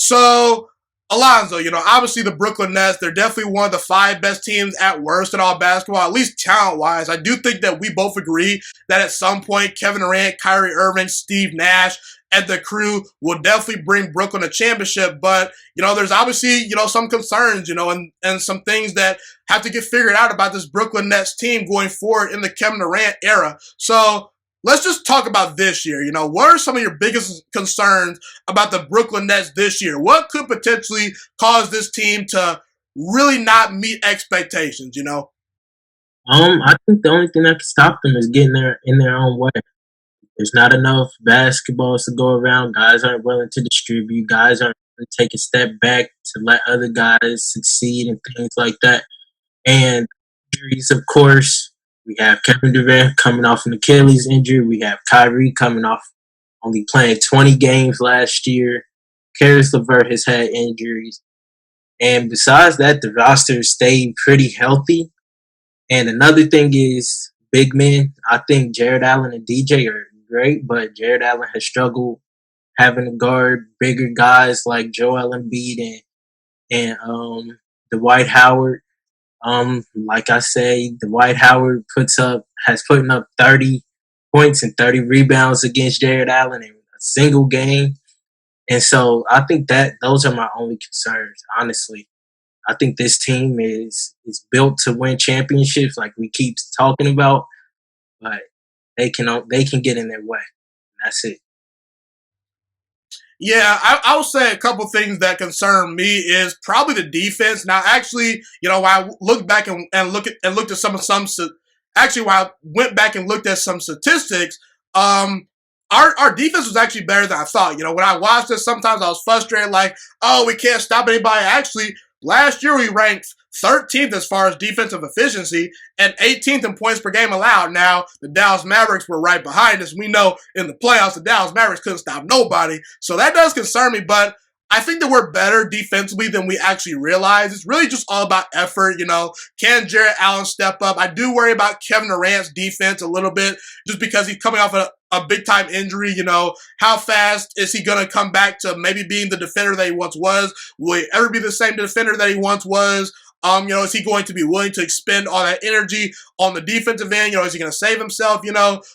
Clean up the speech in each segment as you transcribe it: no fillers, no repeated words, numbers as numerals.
So, Alonzo, obviously the Brooklyn Nets, they're definitely one of the 5 best teams at worst in all basketball, at least talent-wise. I do think that we both agree that at some point, Kevin Durant, Kyrie Irving, Steve Nash, and the crew will definitely bring Brooklyn a championship. But, there's obviously, some concerns, and some things that have to get figured out about this Brooklyn Nets team going forward in the Kevin Durant era. So, let's just talk about this year. What are some of your biggest concerns about the Brooklyn Nets this year? What could potentially cause this team to really not meet expectations, I think the only thing that can stop them is getting there in their own way. There's not enough basketballs to go around. Guys aren't willing to distribute. Guys aren't willing to take a step back to let other guys succeed and things like that. And injuries, of course. We have Kevin Durant coming off an Achilles injury. We have Kyrie coming off only playing 20 games last year. Karis LeVert has had injuries. And besides that, the roster stayed pretty healthy. And another thing is big men. I think Jared Allen and DJ are great, but Jared Allen has struggled having to guard bigger guys like Joel Embiid and Dwight Howard. Like I say, Dwight Howard has put up 30 points and 30 rebounds against Jared Allen in a single game. And so I think that those are my only concerns, honestly. I think this team is built to win championships like we keep talking about, but they can get in their way. That's it. Yeah, I would say a couple things that concern me is probably the defense. Now, actually, when I look back and looked at actually, when I went back and looked at some statistics, our defense was actually better than I thought. When I watched this, sometimes I was frustrated, like, oh, we can't stop anybody. Actually, last year we ranked 13th as far as defensive efficiency and 18th in points per game allowed. Now, the Dallas Mavericks were right behind us. We know in the playoffs, the Dallas Mavericks couldn't stop nobody. So that does concern me, but I think that we're better defensively than we actually realize. It's really just all about effort, Can Jarrett Allen step up? I do worry about Kevin Durant's defense a little bit just because he's coming off a big-time injury, How fast is he going to come back to maybe being the defender that he once was? Will he ever be the same defender that he once was? Is he going to be willing to expend all that energy on the defensive end? Is he going to save himself,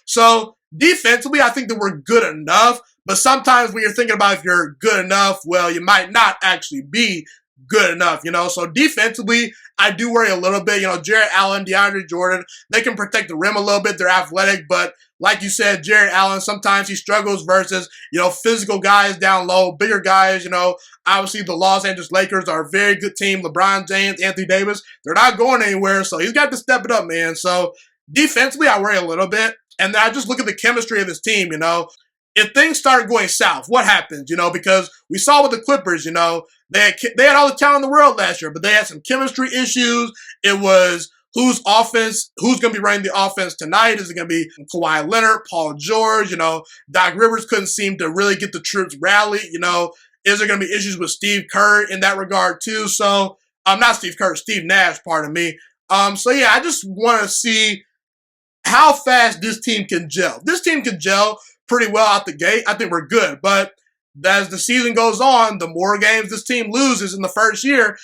So defensively, I think that we're good enough. But sometimes when you're thinking about if you're good enough, well, you might not actually be good enough, So defensively, I do worry a little bit. Jarrett Allen, DeAndre Jordan, they can protect the rim a little bit. They're athletic, but like you said, Jarrett Allen, sometimes he struggles versus, physical guys down low, bigger guys, Obviously, the Los Angeles Lakers are a very good team. LeBron James, Anthony Davis, they're not going anywhere, so he's got to step it up, man. So defensively, I worry a little bit. And then I just look at the chemistry of this team, If things start going south, what happens, Because we saw with the Clippers, they had all the talent in the world last year, but they had some chemistry issues. It was who's going to be running the offense tonight? Is it going to be Kawhi Leonard, Paul George? Doc Rivers couldn't seem to really get the troops rallied. Is there going to be issues with Steve Kerr in that regard too? So, not Steve Kerr, Steve Nash, pardon me. So yeah, I just want to see how fast this team can gel. This team can gel pretty well out the gate. I think we're good, but as the season goes on, the more games this team loses in the first year,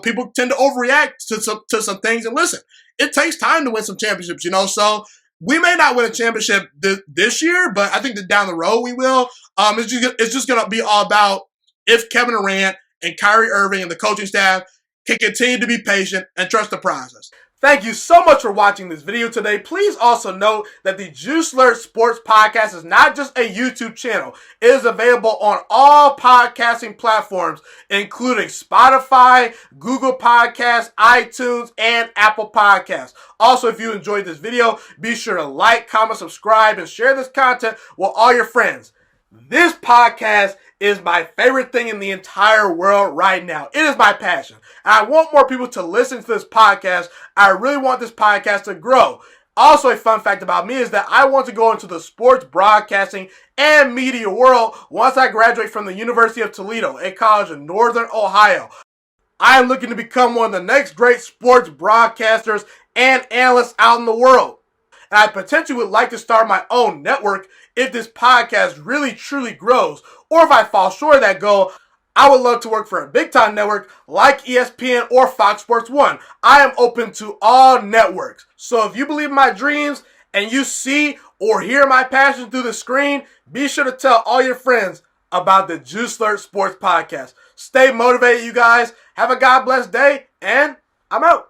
people tend to overreact to some things. And listen, it takes time to win some championships, So we may not win a championship this year, but I think that down the road we will. It's just going to be all about if Kevin Durant and Kyrie Irving and the coaching staff can continue to be patient and trust the process. Thank you so much for watching this video today. Please also note that the Juice Alert Sports Podcast is not just a YouTube channel. It is available on all podcasting platforms, including Spotify, Google Podcasts, iTunes, and Apple Podcasts. Also, if you enjoyed this video, be sure to like, comment, subscribe, and share this content with all your friends. This podcast is my favorite thing in the entire world right now. It is my passion. And I want more people to listen to this podcast. I really want this podcast to grow. Also, a fun fact about me is that I want to go into the sports broadcasting and media world once I graduate from the University of Toledo, a college in Northern Ohio. I am looking to become one of the next great sports broadcasters and analysts out in the world. And I potentially would like to start my own network if this podcast really truly grows. Or if I fall short of that goal, I would love to work for a big-time network like ESPN or Fox Sports 1. I am open to all networks. So if you believe in my dreams and you see or hear my passion through the screen, be sure to tell all your friends about the Juice Alert Sports Podcast. Stay motivated, you guys. Have a God bless day, and I'm out.